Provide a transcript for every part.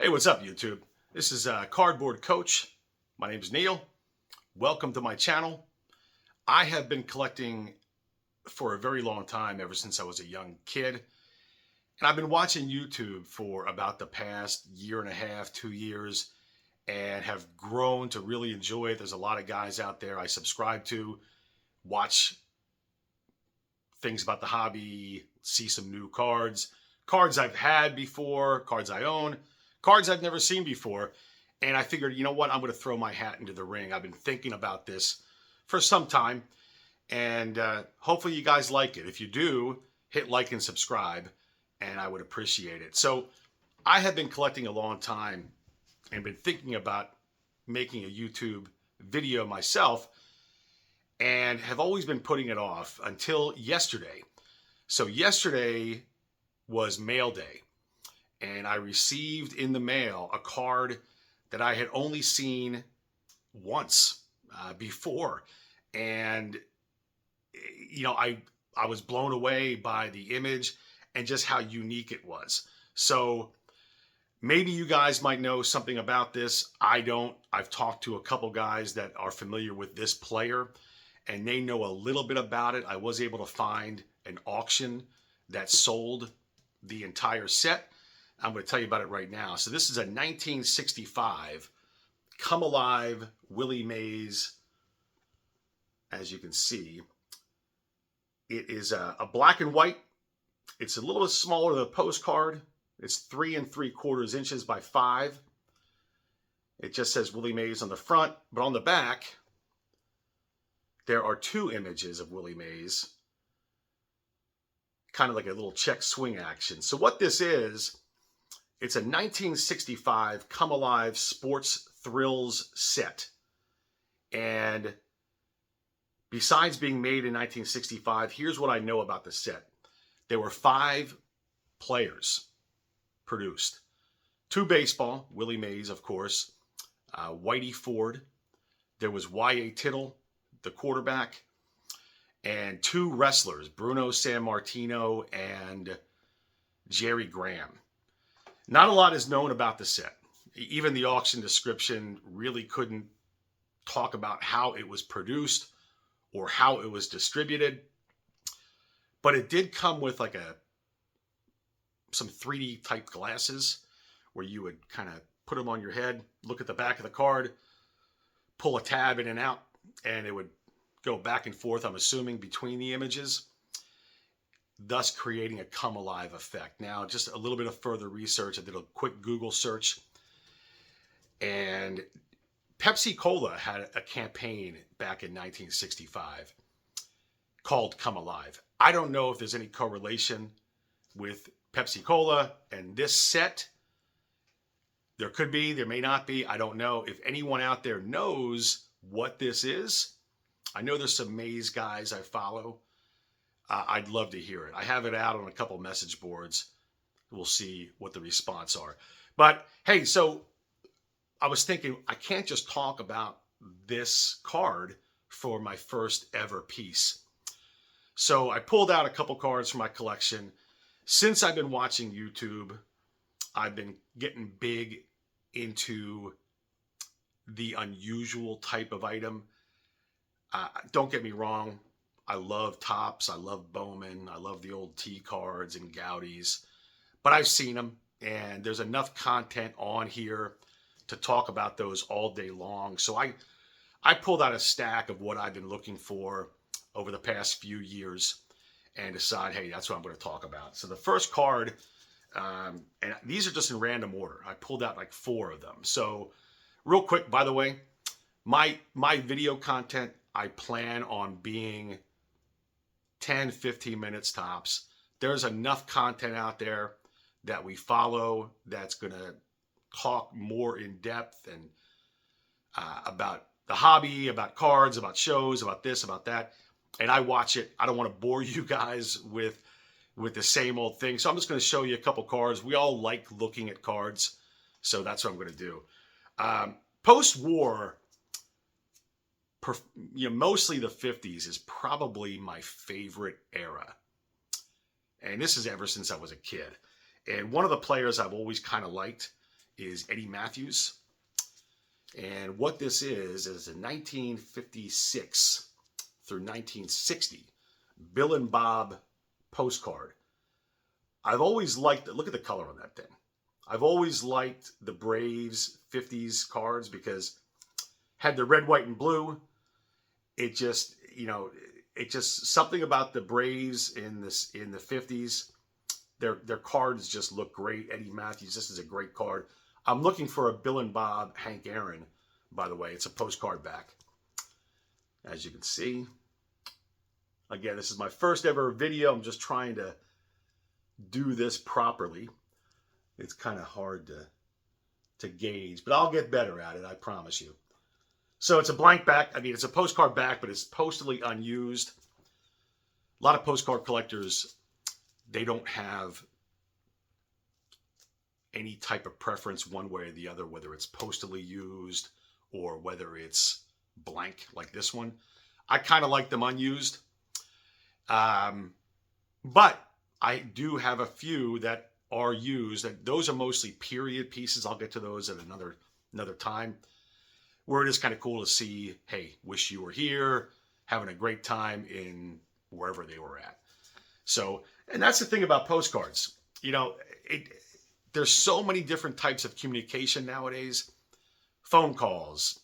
Hey, what's up, YouTube? This is Cardboard Coach. My name is Neil. Welcome to my channel. I have been collecting for a very long time, ever since I was a young kid. And I've been watching YouTube for about the past year and a half, 2 years, and have grown to really enjoy it. There's a lot of guys out there I subscribe to, watch things about the hobby, see some new cards, cards I've had before, cards I own, cards I've never seen before. And I figured, you know what, I'm going to throw my hat into the ring. I've been thinking about this for some time, and hopefully you guys like it. If you do, hit like and subscribe, and I would appreciate it. So I have been collecting a long time and been thinking about making a YouTube video myself, and have always been putting it off until yesterday. So yesterday was mail day, and I received in the mail a card that I had only seen once before. And, you know, I was blown away by the image and just how unique it was. So maybe you guys might know something about this. I don't. I've talked to a couple guys that are familiar with this player, and they know a little bit about it. I was able to find an auction that sold the entire set. I'm going to tell you about it right now. So this is a 1965 Come Alive Willie Mays. As you can see, it is a black and white. It's a little bit smaller than a postcard. It's 3 3/4 inches by 5. It just says Willie Mays on the front, but on the back, there are 2 images of Willie Mays, kind of like a little check swing action. So what this is, it's a 1965 Come Alive Sports Thrills set. And besides being made in 1965, here's what I know about the set. There were 5 players produced. 2 baseball, Willie Mays, of course, Whitey Ford. There was Y.A. Tittle, the quarterback, and 2 wrestlers, Bruno Sammartino and Jerry Graham. Not a lot is known about the set. Even the auction description really couldn't talk about how it was produced or how it was distributed. But it did come with like some 3D type glasses where you would kind of put them on your head, look at the back of the card, pull a tab in and out, and it would go back and forth, I'm assuming, between the images, thus creating a come alive effect. Now, just a little bit of further research. I did a quick Google search, and Pepsi Cola had a campaign back in 1965 called Come Alive. I don't know if there's any correlation with Pepsi Cola and this set. There could be, there may not be. I don't know. If anyone out there knows what this is, I know there's some Mays guys I follow. I'd love to hear it. I have it out on a couple message boards. We'll see what the response are. But hey, so I was thinking, I can't just talk about this card for my first ever piece. So I pulled out a couple cards from my collection. Since I've been watching YouTube, I've been getting big into the unusual type of item. Don't get me wrong. I love Topps. I love Bowman. I love the old T cards and Gaudies. But I've seen them, and there's enough content on here to talk about those all day long. So I pulled out a stack of what I've been looking for over the past few years and decide, hey, that's what I'm going to talk about. So the first card, and these are just in random order. I pulled out like 4 of them. So real quick, by the way, my video content, I plan on being 10, 15 minutes tops. There's enough content out there that we follow that's going to talk more in depth and about the hobby, about cards, about shows, about this, about that. And I watch it. I don't want to bore you guys with the same old thing. So I'm just going to show you a couple cards. We all like looking at cards. So that's what I'm going to do. Post-war, mostly the 50s is probably my favorite era. And this is ever since I was a kid. And one of the players I've always kind of liked is Eddie Matthews. And what this is a 1956 through 1960 Bill and Bob postcard. I've always liked it. Look at the color on that thing. I've always liked the Braves 50s cards because had the red, white, and blue. It just, something about the Braves in the 50s. Their cards just look great. Eddie Matthews, this is a great card. I'm looking for a Bill and Bob Hank Aaron, by the way. It's a postcard back. As you can see. Again, this is my first ever video. I'm just trying to do this properly. It's kind of hard to gauge, but I'll get better at it, I promise you. So it's a blank back. I mean, it's a postcard back, but it's postally unused. A lot of postcard collectors, they don't have any type of preference one way or the other, whether it's postally used or whether it's blank like this one. I kind of like them unused. But I do have a few that are used. Those are mostly period pieces. I'll get to those at another time, where it is kind of cool to see, hey, wish you were here, having a great time in wherever they were at. So, and that's the thing about postcards. There's so many different types of communication nowadays. Phone calls,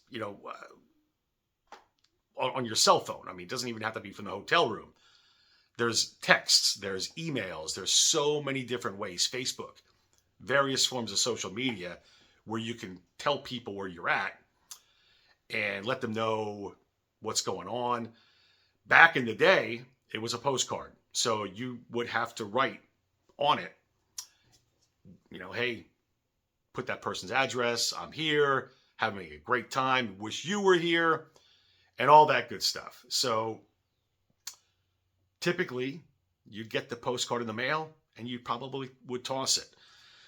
on your cell phone. I mean, it doesn't even have to be from the hotel room. There's texts, there's emails, there's so many different ways. Facebook, various forms of social media where you can tell people where you're at and let them know what's going on. Back in the day, it was a postcard. So you would have to write on it, hey, put that person's address, I'm here, having a great time, wish you were here, and all that good stuff. So typically, you'd get the postcard in the mail, and you probably would toss it.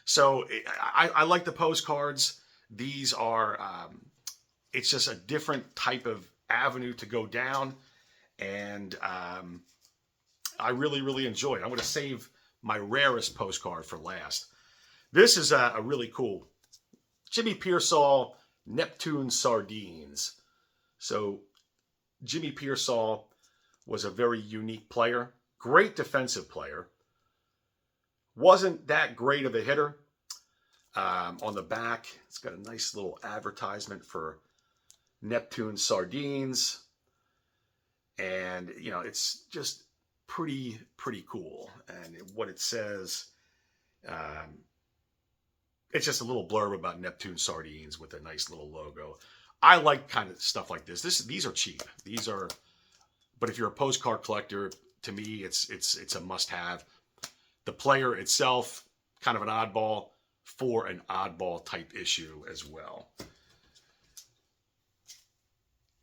So I like the postcards. These are, it's just a different type of avenue to go down, and I really, really enjoy it. I'm going to save my rarest postcard for last. This is a really cool Jimmy Pearsall Neptune Sardines. So Jimmy Pearsall was a very unique player, great defensive player. Wasn't that great of a hitter. On the back, it's got a nice little advertisement for Neptune Sardines. And, it's just pretty cool. And what it says, it's just a little blurb about Neptune Sardines with a nice little logo. I like kind of stuff like this. These are cheap. But if you're a postcard collector, to me, it's a must-have. The player itself, kind of an oddball for an oddball type issue as well.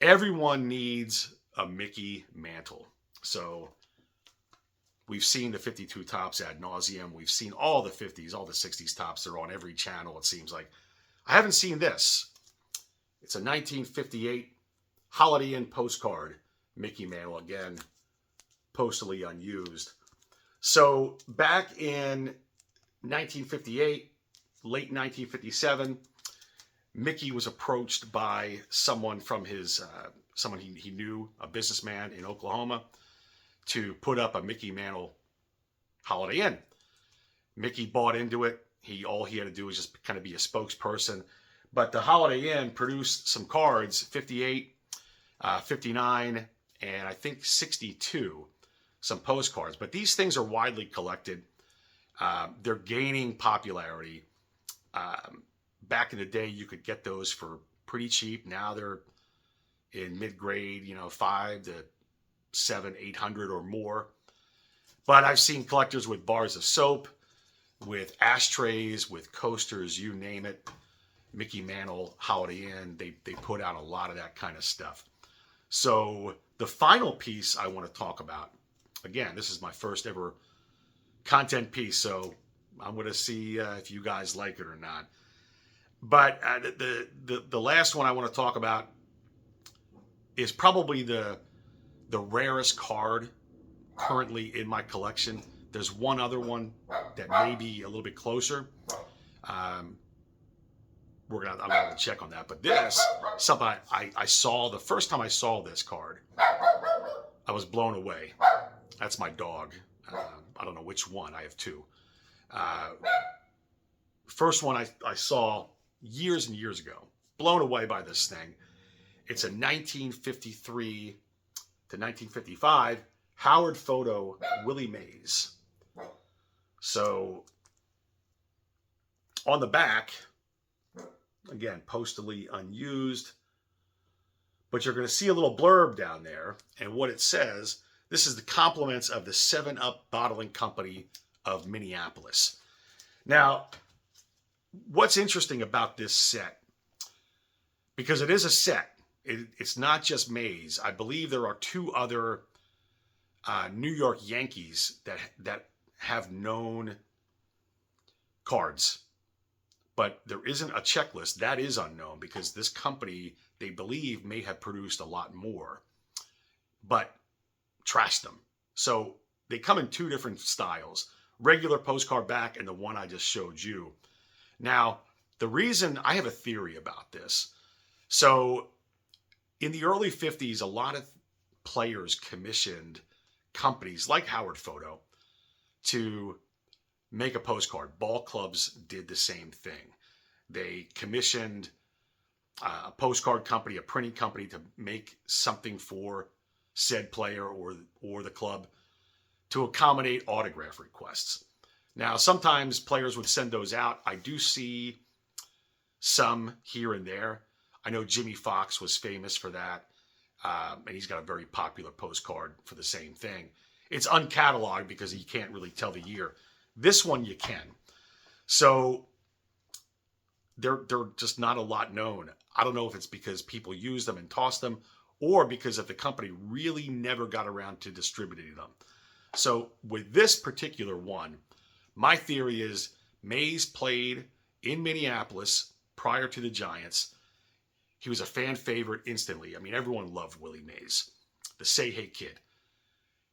Everyone needs a Mickey Mantle. So we've seen the 52 tops ad nauseum. We've seen all the 50s, all the 60s tops. They're on every channel, it seems like. I haven't seen this. It's a 1958 Holiday Inn postcard. Mickey Mantle, again, postally unused. So back in 1958, late 1957, Mickey was approached by someone from someone he knew, a businessman in Oklahoma, to put up a Mickey Mantle Holiday Inn. Mickey bought into it. All he had to do was just kind of be a spokesperson. But the Holiday Inn produced some cards, 58, 59, and I think 62, some postcards. But these things are widely collected. They're gaining popularity. Back in the day, you could get those for pretty cheap. Now they're in mid-grade, $500 to $700, $800 or more. But I've seen collectors with bars of soap, with ashtrays, with coasters, you name it. Mickey Mantle, Holiday Inn, they put out a lot of that kind of stuff. So the final piece I want to talk about, again, this is my first ever content piece, so I'm going to see if you guys like it or not. But the last one I want to talk about is probably the rarest card currently in my collection. There's one other one that may be a little bit closer. I'm gonna have to check on that. But this, something I saw the first time I saw this card, I was blown away. That's my dog. I don't know which one. I have two. First one I saw years and years ago. Blown away by this thing. It's a 1953 to 1955 Howard photo Willie Mays. So on the back, again, postally unused, but you're going to see a little blurb down there. And what it says, this is the compliments of the 7-Up Bottling Company of Minneapolis. Now, what's interesting about this set, because it is a set, it's not just Mays. I believe there are two other New York Yankees that have known cards. But there isn't a checklist. That is unknown because this company, they believe, may have produced a lot more, but trashed them. So they come in two different styles, regular postcard back and the one I just showed you. Now, the reason, I have a theory about this. So in the early 50s, a lot of players commissioned companies like Howard Photo to make a postcard. Ball clubs did the same thing. They commissioned a postcard company, a printing company, to make something for said player or the club to accommodate autograph requests. Now, sometimes players would send those out. I do see some here and there. I know Jimmy Fox was famous for that, and he's got a very popular postcard for the same thing. It's uncatalogued because you can't really tell the year. This one you can. So they're just not a lot known. I don't know if it's because people use them and toss them, or because if the company really never got around to distributing them. So with this particular one, my theory is Mays played in Minneapolis prior to the Giants. He was a fan favorite instantly. I mean, everyone loved Willie Mays, the Say Hey Kid.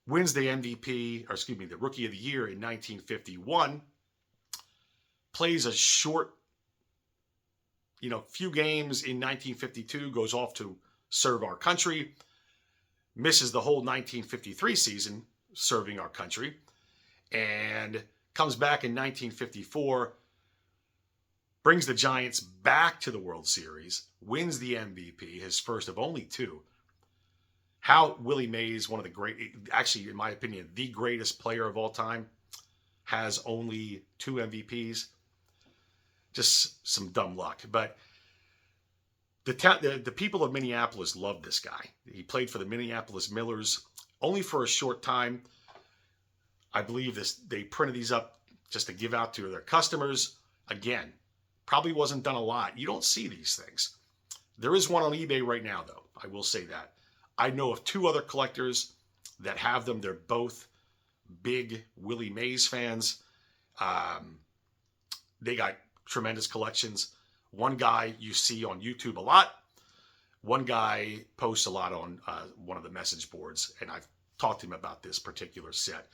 Wins the MVP, or excuse me, the Rookie of the Year in 1951. Plays a short, few games in 1952, goes off to serve our country. Misses the whole 1953 season serving our country. And comes back in 1954, brings the Giants back to the World Series, wins the MVP, his first of only two. How Willie Mays, one of the great, actually, in my opinion, the greatest player of all time, has only 2 MVPs. Just some dumb luck. But the people of Minneapolis loved this guy. He played for the Minneapolis Millers only for a short time. I believe they printed these up just to give out to their customers. Again, probably wasn't done a lot. You don't see these things. There is one on eBay right now, though. I will say that. I know of 2 other collectors that have them. They're both big Willie Mays fans. They got tremendous collections. One guy you see on YouTube a lot. One guy posts a lot on one of the message boards, and I've talked to him about this particular set.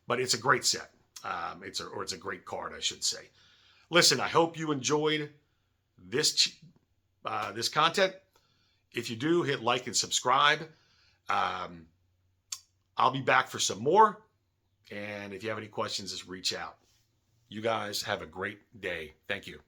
But it's a great set. It's a great card, I should say. Listen, I hope you enjoyed this content. If you do, hit like and subscribe. I'll be back for some more. And if you have any questions, just reach out. You guys have a great day. Thank you.